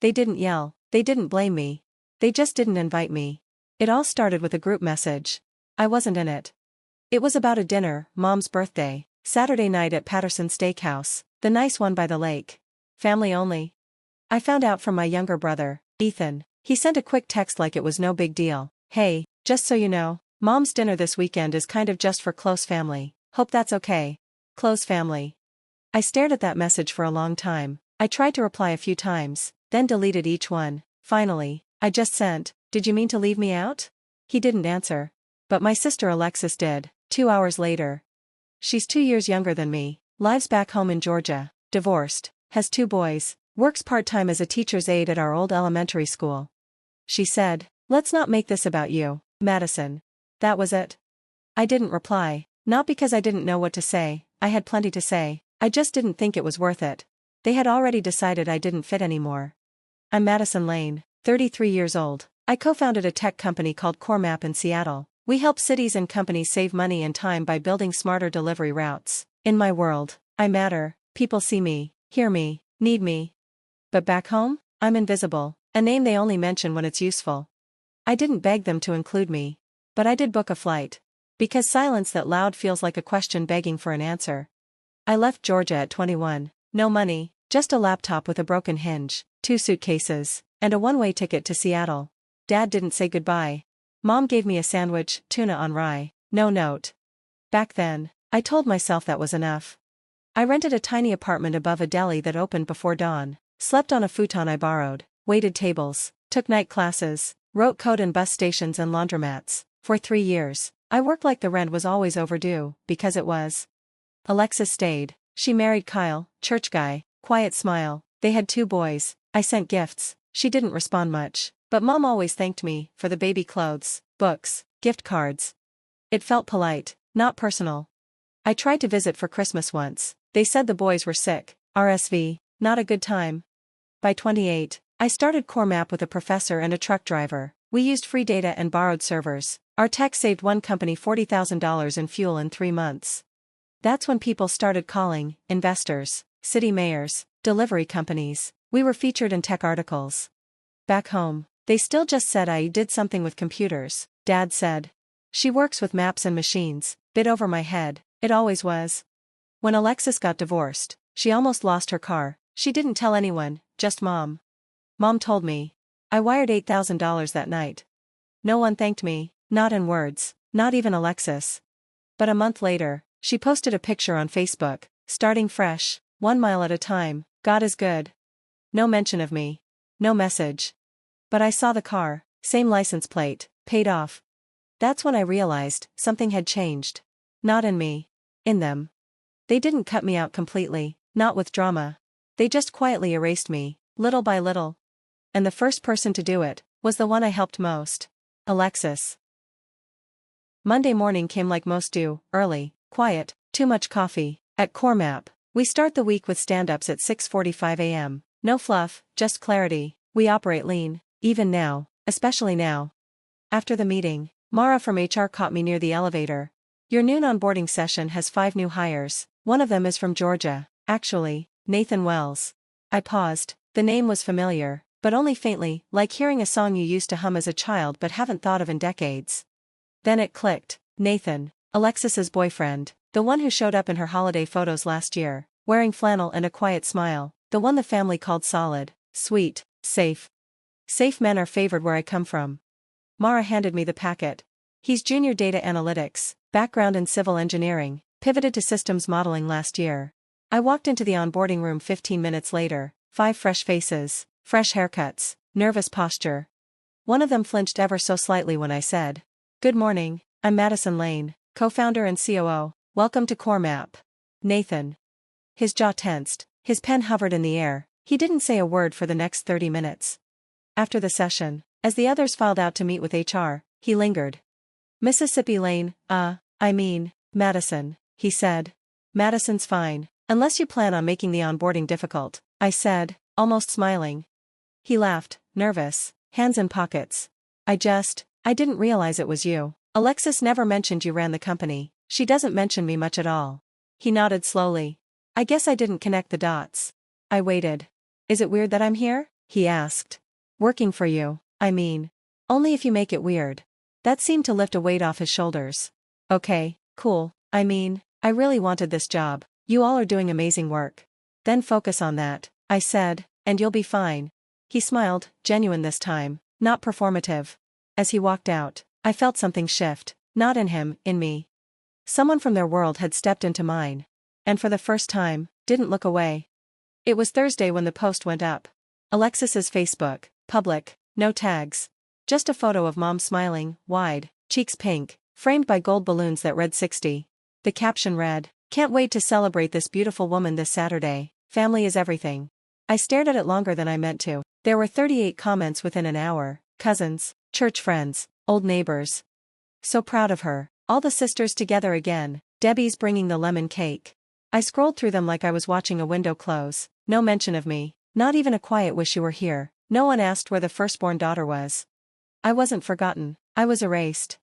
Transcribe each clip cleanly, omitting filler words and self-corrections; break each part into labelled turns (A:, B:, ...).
A: They didn't yell, they didn't blame me. They just didn't invite me. It all started with a group message. I wasn't in it. It was about a dinner, Mom's birthday, Saturday night at Patterson Steakhouse, the nice one by the lake. Family only. I found out from my younger brother, Ethan. He sent a quick text like it was no big deal. Hey, just so you know, Mom's dinner this weekend is kind of just for close family. Hope that's okay. Close family. I stared at that message for a long time. I tried to reply a few times, then deleted each one. Finally, I just sent, "Did you mean to leave me out?" He didn't answer. But my sister Alexis did, 2 hours later. She's 2 years younger than me, lives back home in Georgia, divorced, has 2 boys, works part-time as a teacher's aide at our old elementary school. She said, "Let's not make this about you, Madison." That was it. I didn't reply, not because I didn't know what to say, I had plenty to say, I just didn't think it was worth it. They had already decided I didn't fit anymore. I'm Madison Lane, 33 years old. I co-founded a tech company called CoreMap in Seattle. We help cities and companies save money and time by building smarter delivery routes. In my world, I matter, people see me, hear me, need me. But back home, I'm invisible, a name they only mention when it's useful. I didn't beg them to include me. But I did book a flight. Because silence that loud feels like a question begging for an answer. I left Georgia at 21, no money, just a laptop with a broken hinge, 2 suitcases, and a one-way ticket to Seattle. Dad didn't say goodbye. Mom gave me a sandwich, tuna on rye, no note. Back then, I told myself that was enough. I rented a tiny apartment above a deli that opened before dawn, slept on a futon I borrowed, waited tables, took night classes, wrote code in bus stations and laundromats. For 3 years, I worked like the rent was always overdue, because it was. Alexis stayed. She married Kyle, church guy, quiet smile. They had 2 boys. I sent gifts. She didn't respond much, but Mom always thanked me for the baby clothes, books, gift cards. It felt polite, not personal. I tried to visit for Christmas once. They said the boys were sick, RSV, not a good time. By 28, I started CoreMap with a professor and a truck driver. We used free data and borrowed servers. Our tech saved one company $40,000 in fuel in 3 months. That's when people started calling, investors, city mayors, delivery companies. We were featured in tech articles. Back home, they still just said I did something with computers. Dad said, "She works with maps and machines," bit over my head. It always was. When Alexis got divorced, she almost lost her car. She didn't tell anyone, just Mom. Mom told me. I wired $8,000 that night. No one thanked me, not in words, not even Alexis. But a month later, she posted a picture on Facebook, starting fresh, 1 mile at a time, God is good. No mention of me. No message. But I saw the car, same license plate, paid off. That's when I realized something had changed. Not in me. In them. They didn't cut me out completely, not with drama. They just quietly erased me, little by little. And the first person to do it was the one I helped most. Alexis. Monday morning came like most do, early, quiet, too much coffee. At CoreMap, we start the week with stand-ups at 6:45 a.m. No fluff, just clarity. We operate lean, even now, especially now. After the meeting, Mara from HR caught me near the elevator. Your noon onboarding session has 5 new hires. One of them is from Georgia, actually, Nathan Wells. I paused. The name was familiar, but only faintly, like hearing a song you used to hum as a child but haven't thought of in decades. Then it clicked. Nathan, Alexis's boyfriend, the one who showed up in her holiday photos last year, wearing flannel and a quiet smile, the one the family called solid, sweet, safe. Safe men are favored where I come from. Mara handed me the packet. He's junior data analytics, background in civil engineering, pivoted to systems modeling last year. I walked into the onboarding room 15 minutes later, 5 fresh faces, fresh haircuts, nervous posture. One of them flinched ever so slightly when I said, "Good morning, I'm Madison Lane, co-founder and COO, welcome to CoreMap." Nathan. His jaw tensed, his pen hovered in the air, he didn't say a word for the next 30 minutes. After the session, as the others filed out to meet with HR, he lingered. "Mississippi Lane, Madison," he said. "Madison's fine, unless you plan on making the onboarding difficult," I said, almost smiling. He laughed, nervous, hands in pockets. I didn't realize it was you. Alexis never mentioned you ran the company. She doesn't mention me much at all." He nodded slowly. "I guess I didn't connect the dots." I waited. "Is it weird that I'm here?" he asked. Working for you, I mean. Only if you make it weird. That seemed to lift a weight off his shoulders. Okay, cool, I mean, I really wanted this job. You all are doing amazing work. Then focus on that, I said, and you'll be fine. He smiled, genuine this time, not performative. As he walked out, I felt something shift, not in him, in me. Someone from their world had stepped into mine. And for the first time, didn't look away. It was Thursday when the post went up. Alexis's Facebook, public, no tags. Just a photo of mom smiling, wide, cheeks pink, framed by gold balloons that read 60. The caption read, "Can't wait to celebrate this beautiful woman this Saturday. Family is everything." I stared at it longer than I meant to. There were 38 comments within an hour, cousins, church friends, old neighbors. So proud of her, all the sisters together again, Debbie's bringing the lemon cake. I scrolled through them like I was watching a window close, no mention of me, not even a quiet wish you were here, no one asked where the firstborn daughter was. I wasn't forgotten, I was erased.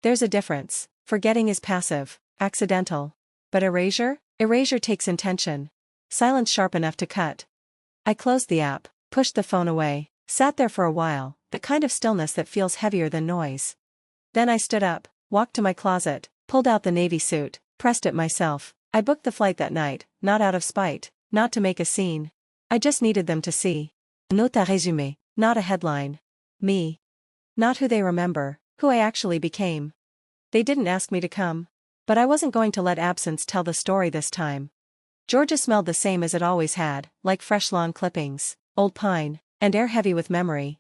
A: There's a difference, forgetting is passive, accidental. But erasure? Erasure takes intention. Silence sharp enough to cut. I closed the app, pushed the phone away, sat there for a while, the kind of stillness that feels heavier than noise. Then I stood up, walked to my closet, pulled out the navy suit, pressed it myself. I booked the flight that night, not out of spite, not to make a scene. I just needed them to see. Note à résumé, not a headline. Me. Not who they remember, who I actually became. They didn't ask me to come. But I wasn't going to let absence tell the story this time. Georgia smelled the same as it always had, like fresh lawn clippings, old pine, and air heavy with memory.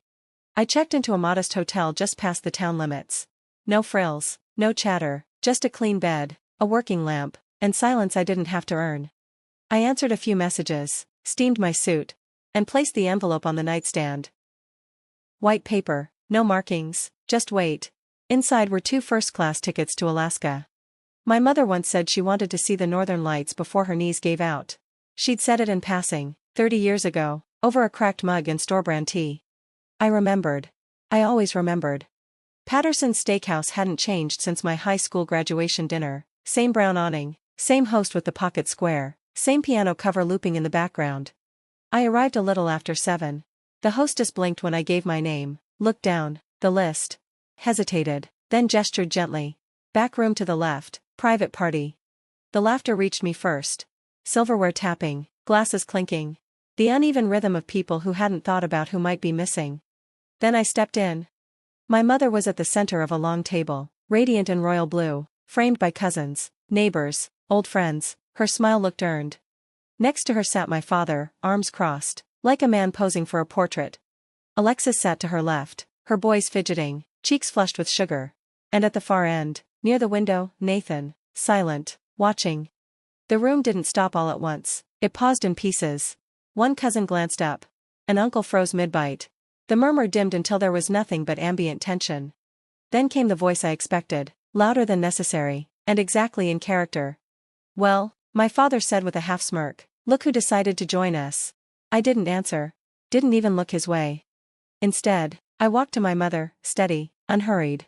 A: I checked into a modest hotel just past the town limits. No frills, no chatter, just a clean bed, a working lamp, and silence I didn't have to earn. I answered a few messages, steamed my suit, and placed the envelope on the nightstand. White paper, no markings, just weight. Inside were 2 first-class tickets to Alaska. My mother once said she wanted to see the northern lights before her knees gave out. She'd said it in passing, 30 years ago, over a cracked mug and store-brand tea. I remembered. I always remembered. Patterson Steakhouse hadn't changed since my high school graduation dinner, same brown awning, same host with the pocket square, same piano cover looping in the background. I arrived a little after 7. The hostess blinked when I gave my name, looked down, the list. Hesitated, then gestured gently. Back room to the left, private party. The laughter reached me first. Silverware tapping, glasses clinking. The uneven rhythm of people who hadn't thought about who might be missing. Then I stepped in. My mother was at the center of a long table, radiant in royal blue, framed by cousins, neighbors, old friends. Her smile looked earned. Next to her sat my father, arms crossed, like a man posing for a portrait. Alexis sat to her left, her boys fidgeting, cheeks flushed with sugar. And at the far end, near the window, Nathan, silent, watching. The room didn't stop all at once, it paused in pieces. One cousin glanced up. An uncle froze mid-bite. The murmur dimmed until there was nothing but ambient tension. Then came the voice I expected, louder than necessary, and exactly in character. "Well," my father said with a half-smirk, "look who decided to join us." I didn't answer. Didn't even look his way. Instead, I walked to my mother, steady, unhurried.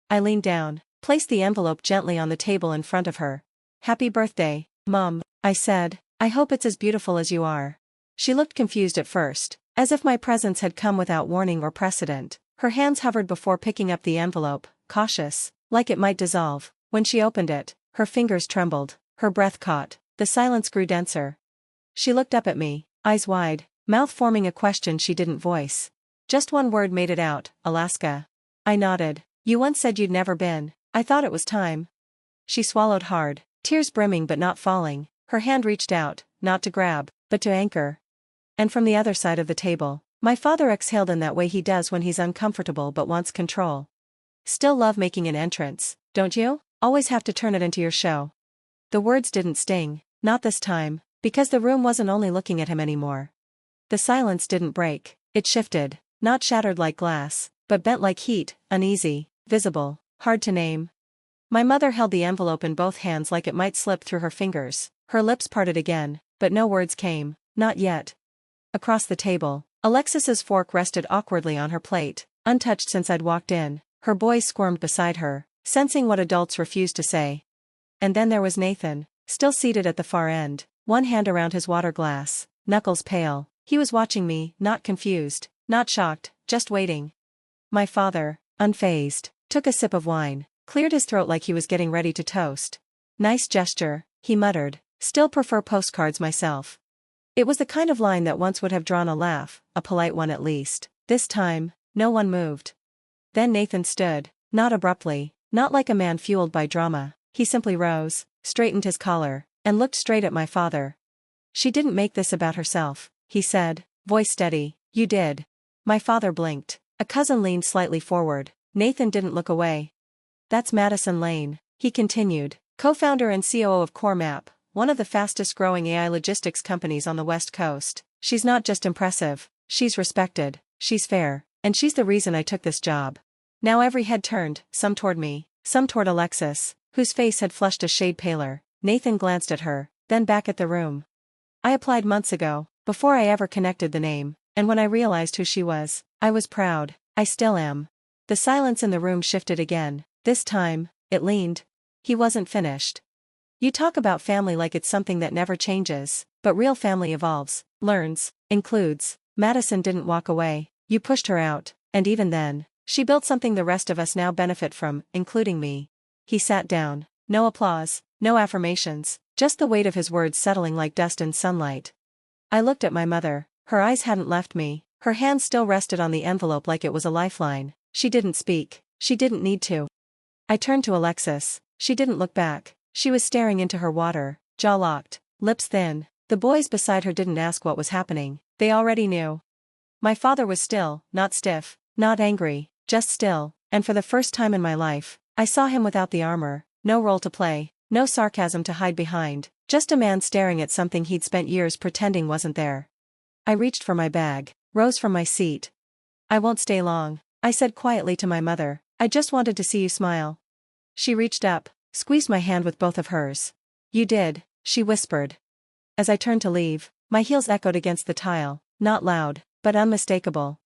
A: I leaned down, placed the envelope gently on the table in front of her. "Happy birthday, Mom," I said. "I hope it's as beautiful as you are." She looked confused at first, as if my presence had come without warning or precedent. Her hands hovered before picking up the envelope, cautious, like it might dissolve. When she opened it, her fingers trembled, her breath caught, the silence grew denser. She looked up at me, eyes wide, mouth forming a question she didn't voice. Just one word made it out, Alaska. I nodded. "You once said you'd never been. I thought it was time." She swallowed hard, tears brimming but not falling. Her hand reached out, not to grab, but to anchor. And from the other side of the table, my father exhaled in that way he does when he's uncomfortable but wants control. "Still love making an entrance, don't you? Always have to turn it into your show." The words didn't sting, not this time, because the room wasn't only looking at him anymore. The silence didn't break, it shifted, not shattered like glass, but bent like heat, uneasy, visible, hard to name. My mother held the envelope in both hands like it might slip through her fingers. Her lips parted again, but no words came, not yet. Across the table, Alexis's fork rested awkwardly on her plate, untouched since I'd walked in. Her boys squirmed beside her, sensing what adults refused to say. And then there was Nathan, still seated at the far end, one hand around his water glass, knuckles pale, He was watching me, not confused, not shocked, just waiting. My father, unfazed, took a sip of wine, cleared his throat like he was getting ready to toast. Nice gesture, he muttered. Still prefer postcards myself. It was the kind of line that once would have drawn a laugh, a polite one at least. This time, no one moved. Then Nathan stood, not abruptly, not like a man fueled by drama. He simply rose, straightened his collar, and looked straight at my father. She didn't make this about herself, he said, voice steady. You did. My father blinked. A cousin leaned slightly forward. Nathan didn't look away. That's Madison Lane, he continued, co-founder and COO of CoreMap, one of the fastest-growing AI logistics companies on the West Coast. She's not just impressive, she's respected, she's fair, and she's the reason I took this job. Now every head turned, some toward me, some toward Alexis, whose face had flushed a shade paler. Nathan glanced at her, then back at the room. I applied months ago, before I ever connected the name, and when I realized who she was, I was proud. I still am. The silence in the room shifted again. This time, it leaned. He wasn't finished. You talk about family like it's something that never changes, but real family evolves, learns, includes. Madison didn't walk away. You pushed her out, and even then, she built something the rest of us now benefit from, including me. He sat down. No applause, no affirmations, just the weight of his words settling like dust in sunlight. I looked at my mother. Her eyes hadn't left me. Her hand still rested on the envelope like it was a lifeline. She didn't speak. She didn't need to. I turned to Alexis. She didn't look back. She was staring into her water, jaw locked, lips thin. The boys beside her didn't ask what was happening. They already knew. My father was still, not stiff, not angry, just still, and for the first time in my life, I saw him without the armor, no role to play, no sarcasm to hide behind, just a man staring at something he'd spent years pretending wasn't there. I reached for my bag, rose from my seat. I won't stay long, I said quietly to my mother. I just wanted to see you smile. She reached up, squeezed my hand with both of hers. You did, she whispered. As I turned to leave, my heels echoed against the tile, not loud, but unmistakable.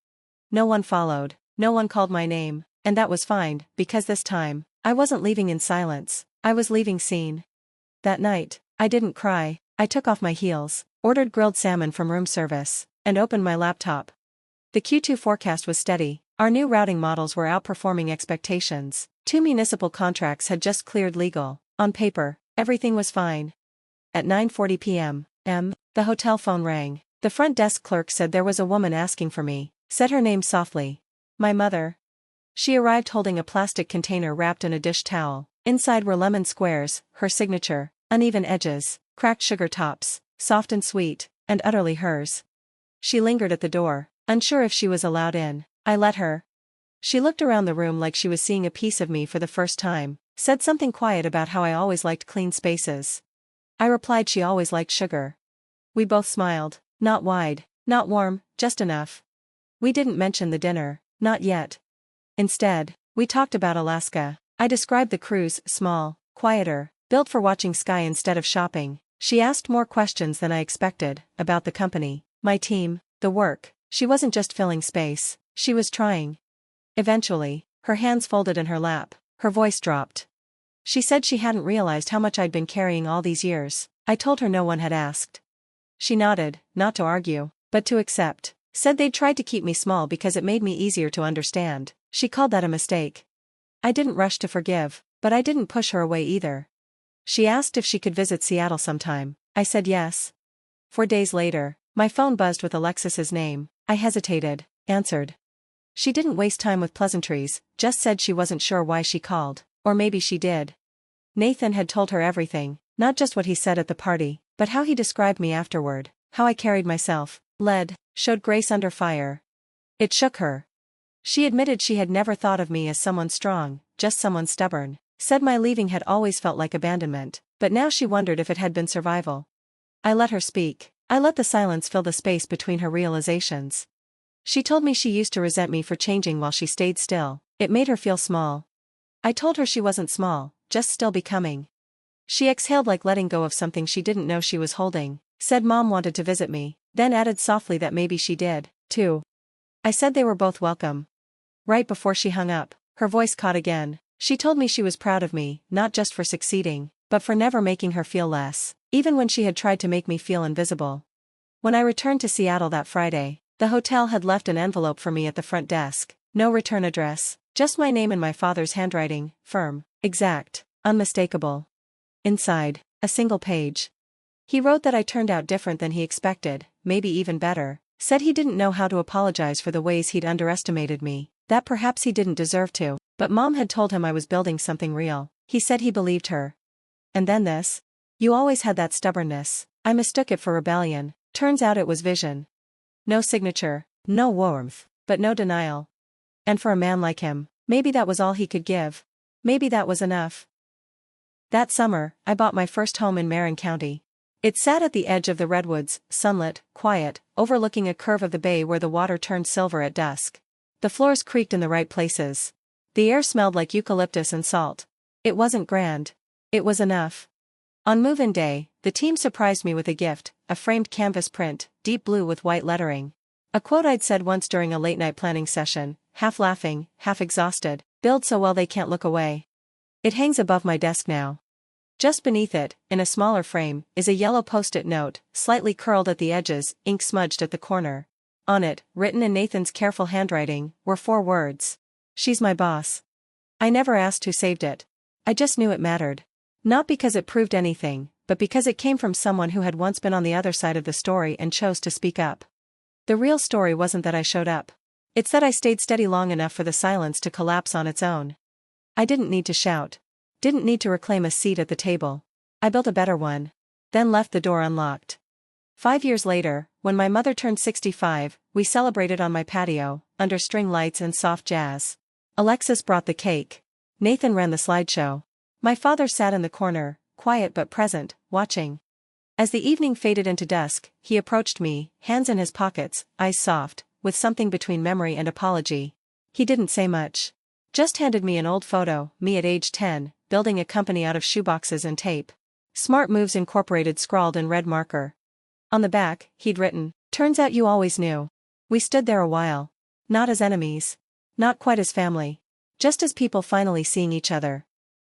A: No one followed, no one called my name, and that was fine, because this time, I wasn't leaving in silence, I was leaving seen. That night, I didn't cry. I took off my heels, ordered grilled salmon from room service, and opened my laptop. The Q2 forecast was steady. Our new routing models were outperforming expectations. 2 municipal contracts had just cleared legal. On paper, everything was fine. At 9:40 p.m., the hotel phone rang. The front desk clerk said there was a woman asking for me, said her name softly. My mother. She arrived holding a plastic container wrapped in a dish towel. Inside were lemon squares, her signature, uneven edges, cracked sugar tops, soft and sweet, and utterly hers. She lingered at the door, unsure if she was allowed in. I let her. She looked around the room like she was seeing a piece of me for the first time, said something quiet about how I always liked clean spaces. I replied she always liked sugar. We both smiled, not wide, not warm, just enough. We didn't mention the dinner, not yet. Instead, we talked about Alaska. I described the cruise, small, quieter, built for watching sky instead of shopping. She asked more questions than I expected, about the company, my team, the work. She wasn't just filling space, she was trying. Eventually, her hands folded in her lap, her voice dropped. She said she hadn't realized how much I'd been carrying all these years. I told her no one had asked. She nodded, not to argue, but to accept. Said they'd tried to keep me small because it made me easier to understand. She called that a mistake. I didn't rush to forgive, but I didn't push her away either. She asked if she could visit Seattle sometime. I said yes. 4 days later, my phone buzzed with Alexis's name. I hesitated, answered. She didn't waste time with pleasantries, just said she wasn't sure why she called, or maybe she did. Nathan had told her everything, not just what he said at the party, but how he described me afterward, how I carried myself, led, showed grace under fire. It shook her. She admitted she had never thought of me as someone strong, just someone stubborn, said my leaving had always felt like abandonment, but now she wondered if it had been survival. I let her speak. I let the silence fill the space between her realizations. She told me she used to resent me for changing while she stayed still. It made her feel small. I told her she wasn't small, just still becoming. She exhaled like letting go of something she didn't know she was holding, said Mom wanted to visit me, then added softly that maybe she did, too. I said they were both welcome. Right before she hung up, her voice caught again. She told me she was proud of me, not just for succeeding, but for never making her feel less, even when she had tried to make me feel invisible. When I returned to Seattle that Friday, the hotel had left an envelope for me at the front desk. No return address, just my name in my father's handwriting, firm, exact, unmistakable. Inside, a single page. He wrote that I turned out different than he expected, maybe even better, said he didn't know how to apologize for the ways he'd underestimated me, that perhaps he didn't deserve to, but Mom had told him I was building something real. He said he believed her. And then this. You always had that stubbornness. I mistook it for rebellion. Turns out it was vision. No signature, no warmth, but no denial. And for a man like him, maybe that was all he could give. Maybe that was enough. That summer, I bought my first home in Marin County. It sat at the edge of the redwoods, sunlit, quiet, overlooking a curve of the bay where the water turned silver at dusk. The floors creaked in the right places. The air smelled like eucalyptus and salt. It wasn't grand. It was enough. On move-in day, the team surprised me with a gift, a framed canvas print, deep blue with white lettering. A quote I'd said once during a late-night planning session, half laughing, half exhausted, "Build so well they can't look away." It hangs above my desk now. Just beneath it, in a smaller frame, is a yellow post-it note, slightly curled at the edges, ink smudged at the corner. On it, written in Nathan's careful handwriting, were 4 words. "She's my boss." I never asked who saved it. I just knew it mattered. Not because it proved anything, but because it came from someone who had once been on the other side of the story and chose to speak up. The real story wasn't that I showed up. It's that I stayed steady long enough for the silence to collapse on its own. I didn't need to shout. Didn't need to reclaim a seat at the table. I built a better one. Then left the door unlocked. 5 years later, when my mother turned 65, we celebrated on my patio, under string lights and soft jazz. Alexis brought the cake. Nathan ran the slideshow. My father sat in the corner, quiet but present, watching. As the evening faded into dusk, he approached me, hands in his pockets, eyes soft, with something between memory and apology. He didn't say much. Just handed me an old photo, me at age 10, building a company out of shoeboxes and tape. "Smart Moves Incorporated" scrawled in red marker. On the back, he'd written, "Turns out you always knew." We stood there a while. Not as enemies. Not quite as family. Just as people finally seeing each other.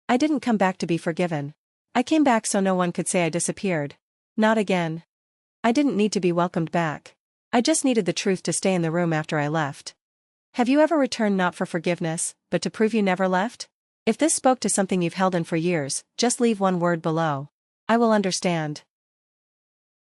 A: I didn't come back to be forgiven. I came back so no one could say I disappeared. Not again. I didn't need to be welcomed back. I just needed the truth to stay in the room after I left. Have you ever returned not for forgiveness, but to prove you never left? If this spoke to something you've held in for years, just leave one word below. I will understand.